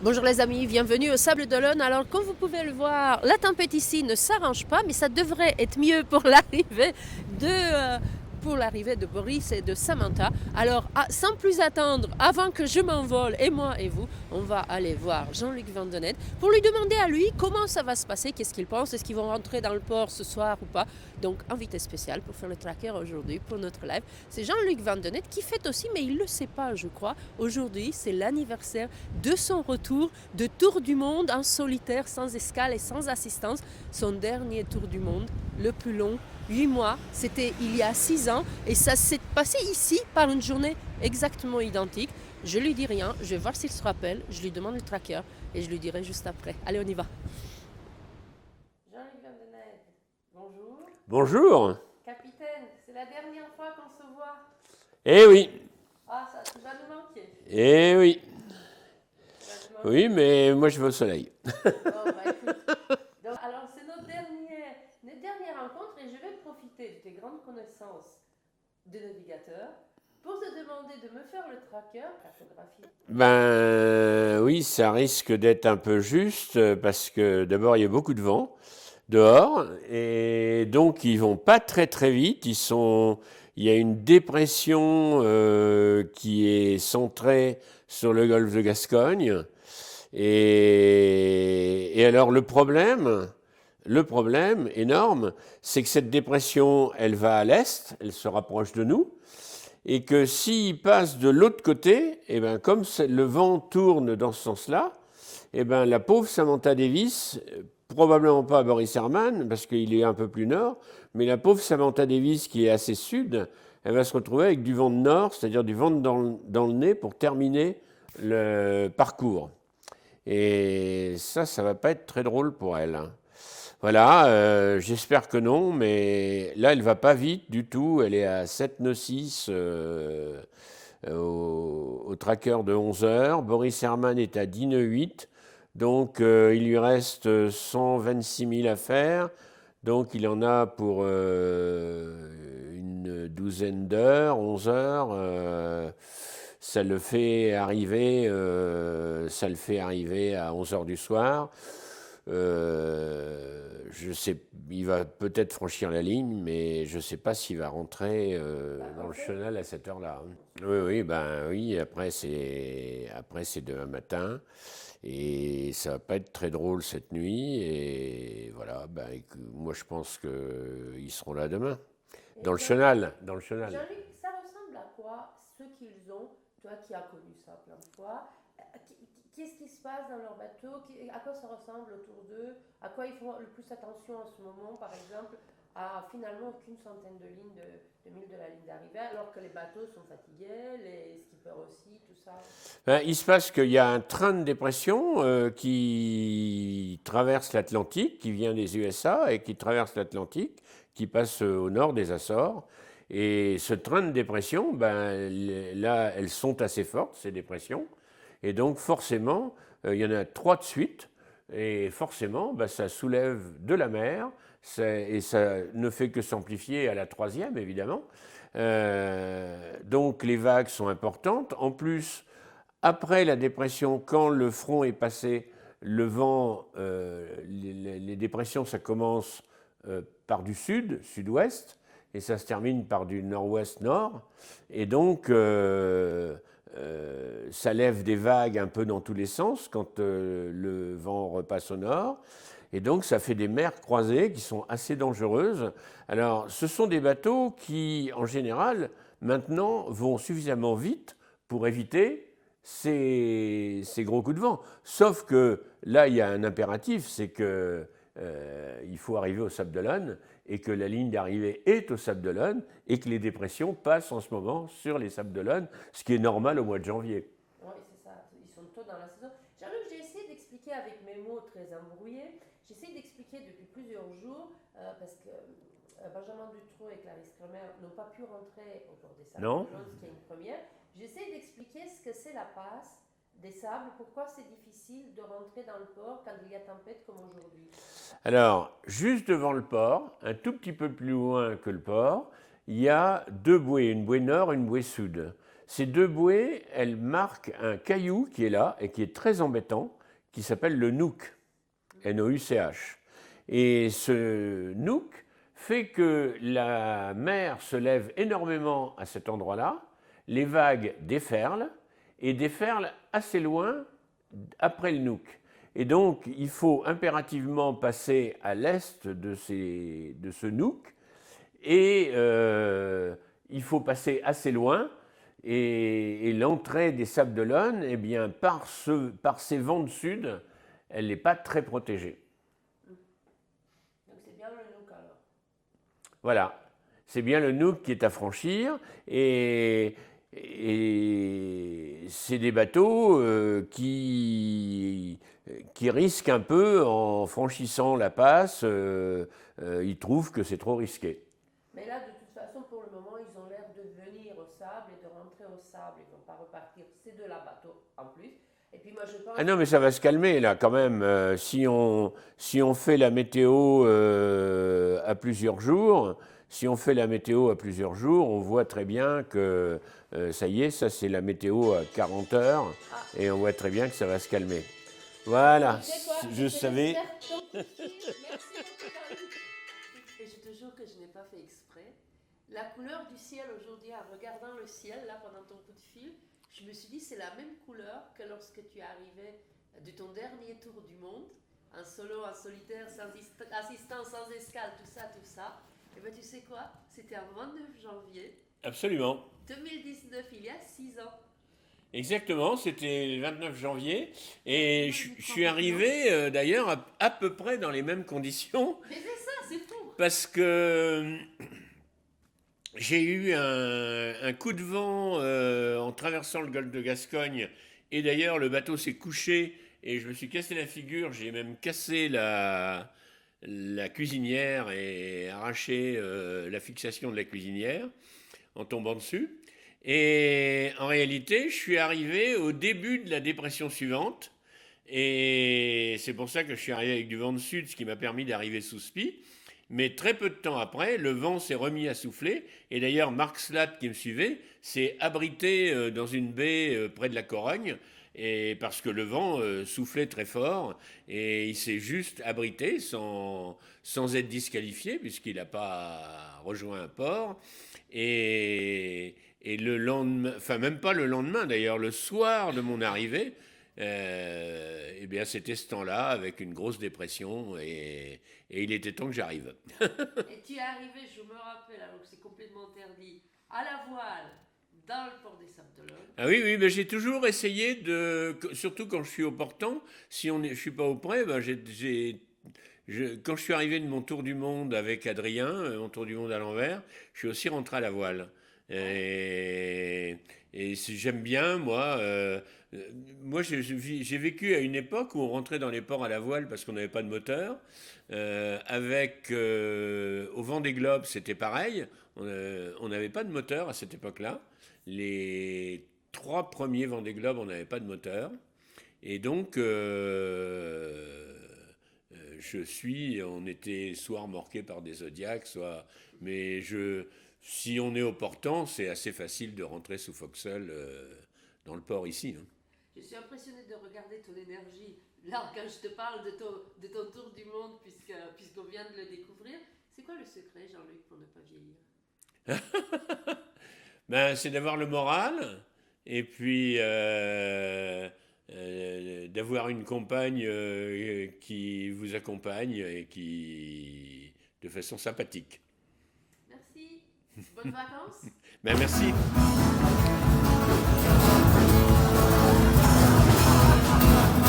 Bonjour les amis, bienvenue au Sable d'Olonne. Alors comme vous pouvez le voir, la tempête ici ne s'arrange pas, mais ça devrait être mieux pour l'arrivée de Boris et de Samantha. Alors sans plus attendre, avant que je m'envole, et moi et vous, on va aller voir Jean-Luc Vandenette pour lui demander à lui comment ça va se passer, qu'est-ce qu'il pense, est-ce qu'ils vont rentrer dans le port ce soir ou pas. Donc invité spécial pour faire le tracker aujourd'hui pour notre live, c'est Jean-Luc Vandenette qui fête aussi, mais il ne le sait pas je crois. Aujourd'hui c'est l'anniversaire de son retour de tour du monde en solitaire, sans escale et sans assistance. Son dernier tour du monde, le plus long, 8 mois, c'était il y a 6 ans et ça s'est passé ici par une journée exactement identique. Je lui dis rien, je vais voir s'il se rappelle, je lui demande le tracker et je lui dirai juste après. Allez, on y va. Jean-Luc Vandenette, bonjour. Bonjour. Capitaine, c'est la dernière fois qu'on se voit. Eh oui, Ah, ça, tu vas nous manquer. eh oui. Tu vas nous manquer. Oui, mais moi je vais au soleil. Bon, bah écoute. Donc, alors, c'est notre dernière rencontre et je vais profiter de tes grandes connaissances de navigateur pour te demander de me faire le tracker cartographie. Ben oui, ça risque d'être un peu juste parce que d'abord il y a beaucoup de vent dehors et donc ils vont pas très très vite. Il y a une dépression qui est centrée sur le golfe de Gascogne et alors le problème énorme, c'est que cette dépression, elle va à l'est, elle se rapproche de nous, et que s'il passe de l'autre côté, eh ben, comme le vent tourne dans ce sens-là, eh ben, la pauvre Samantha Davis, probablement pas Boris Herman, parce qu'il est un peu plus nord, mais la pauvre Samantha Davis, qui est assez sud, elle va se retrouver avec du vent de nord, c'est-à-dire du vent dans le nez pour terminer le parcours. Et ça va pas être très drôle pour elle. Voilà, j'espère que non, mais là, elle va pas vite du tout. Elle est à 7 nœuds 6 au tracker de 11 heures. Boris Herman est à 10 nœuds 8. Donc, il lui reste 126 000 à faire. Donc, il en a pour une douzaine d'heures, 11 heures. Ça le fait arriver à 11 heures du soir. Je sais, il va peut-être franchir la ligne, mais je ne sais pas s'il va rentrer dans le chenal à cette heure-là. Oui, oui, ben oui. Après c'est demain matin et ça va pas être très drôle cette nuit. Et voilà, ben, moi je pense qu'ils seront là demain. Dans le chenal, dans le chenal. Jean-Luc, ça ressemble à quoi ce qu'ils ont, toi qui as connu ça plein de fois, qu'est-ce qui se passe dans leur bateau, à quoi ça ressemble autour d'eux, à quoi ils font le plus attention en ce moment, par exemple, à finalement qu'une centaine de lignes de mille de la ligne d'arrivée, alors que les bateaux sont fatigués, les skippers aussi, tout ça. Ben, il se passe qu'il y a un train de dépression qui traverse l'Atlantique, qui vient des USA et qui traverse l'Atlantique, qui passe au nord des Açores. Et ce train de dépression, ben, là, elles sont assez fortes, ces dépressions. Et donc, forcément, il y en a 3 de suite. Et forcément, ben, ça soulève de la mer. Et ça ne fait que s'amplifier à la 3e, évidemment. Donc, les vagues sont importantes. En plus, après la dépression, quand le front est passé, le vent, les dépressions, ça commence par du sud, sud-ouest, et ça se termine par du nord-ouest-nord. Et donc, ça lève des vagues un peu dans tous les sens quand le vent repasse au nord. Et donc, ça fait des mers croisées qui sont assez dangereuses. Alors, ce sont des bateaux qui, en général, maintenant, vont suffisamment vite pour éviter ces gros coups de vent. Sauf que là, il y a un impératif, c'est que il faut arriver au Sable d'Olonne et que la ligne d'arrivée est au Sable d'Olonne et que les dépressions passent en ce moment sur les Sables d'Olonne, ce qui est normal au mois de janvier. Oui, c'est ça, ils sont tôt dans la saison. Jean-Luc, j'ai essayé d'expliquer avec mes mots très embrouillés, j'essaie d'expliquer depuis plusieurs jours, parce que Benjamin Dutroux et Clarisse Kremer n'ont pas pu rentrer au port des Sables Non? d'Olonne, ce qui est une première. J'essaie d'expliquer ce que c'est la passe des sables, pourquoi c'est difficile de rentrer dans le port quand il y a tempête comme aujourd'hui. Alors, juste devant le port, un tout petit peu plus loin que le port, il y a 2 bouées, une bouée nord et une bouée sud. Ces deux bouées, elles marquent un caillou qui est là et qui est très embêtant, qui s'appelle le nouk, N-O-U-C-H. Et ce nouk fait que la mer se lève énormément à cet endroit-là, les vagues déferlent, et déferlent assez loin après le nouk. Et donc, il faut impérativement passer à l'est de ce nouk, et il faut passer assez loin, et l'entrée des Sables d'Olonne, eh bien, par ces vents de sud, elle n'est pas très protégée. Donc c'est bien le nouk alors. Voilà, c'est bien le nouk qui est à franchir, et c'est des bateaux qui risquent un peu en franchissant la passe, ils trouvent que c'est trop risqué. Mais là, de toute façon, pour le moment, ils ont l'air de venir au sable et de rentrer au sable. Ils ne vont pas repartir. C'est de la bateau en plus. Et puis moi, je pense... Ah non, mais ça va se calmer là quand même. Si on fait la météo à plusieurs jours, on voit très bien que ça y est, ça c'est la météo à 40 heures, et on voit très bien que ça va se calmer. Voilà, je savais. Merci beaucoup, et je te jure que je n'ai pas fait exprès. La couleur du ciel aujourd'hui, en regardant le ciel, là, pendant ton coup de fil, je me suis dit, c'est la même couleur que lorsque tu es arrivé de ton dernier tour du monde, en solo, en solitaire, sans assistance, sans escale, tout ça. Et bien, tu sais quoi? C'était en 29 janvier. Absolument. 2019, il y a 6 ans. Exactement, c'était le 29 janvier, et je suis arrivé d'ailleurs à peu près dans les mêmes conditions. Mais c'est ça, c'est fou. Parce que j'ai eu un coup de vent en traversant le golfe de Gascogne, et d'ailleurs le bateau s'est couché et je me suis cassé la figure, j'ai même cassé la cuisinière et arraché la fixation de la cuisinière en tombant dessus. Et en réalité, je suis arrivé au début de la dépression suivante, et c'est pour ça que je suis arrivé avec du vent de sud, ce qui m'a permis d'arriver sous spi. Mais très peu de temps après, le vent s'est remis à souffler, et d'ailleurs Marc Slat, qui me suivait, s'est abrité dans une baie près de la Corogne, et parce que le vent soufflait très fort, et il s'est juste abrité sans être disqualifié, puisqu'il n'a pas rejoint un port. Et le lendemain, enfin même pas le lendemain d'ailleurs, le soir de mon arrivée, eh bien c'était ce temps-là avec une grosse dépression, et il était temps que j'arrive. Et tu es arrivé, je me rappelle, alors que c'est complètement interdit, à la voile, dans le port des Sables d'Olonne. Ah oui, mais j'ai toujours essayé surtout quand je suis au portant, si je suis pas auprès, ben quand je suis arrivé de mon tour du monde avec Adrien, mon tour du monde à l'envers, je suis aussi rentré à la voile. Et j'aime bien, moi j'ai vécu à une époque où on rentrait dans les ports à la voile parce qu'on n'avait pas de moteur. Au Vendée Globe, c'était pareil, on n'avait pas de moteur à cette époque-là. Les 3 premiers Vendée Globe, on n'avait pas de moteur. Et donc, on était soit remorqué par des Zodiacs, mais si on est au portant, c'est assez facile de rentrer sous Foxel dans le port ici. Hein. Je suis impressionnée de regarder ton énergie. Là, quand je te parle de ton tour du monde, puisqu'on vient de le découvrir, c'est quoi le secret, Jean-Luc, pour ne pas vieillir? C'est d'avoir le moral, et puis d'avoir une compagne qui vous accompagne et de façon sympathique. Merci. Bonnes vacances. Merci.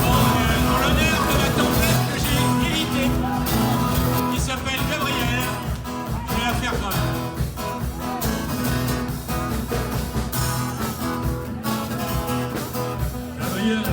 En l'honneur de la tempête que j'ai évitée, qui s'appelle Gabriel, je vais la faire quand même. Gabriel.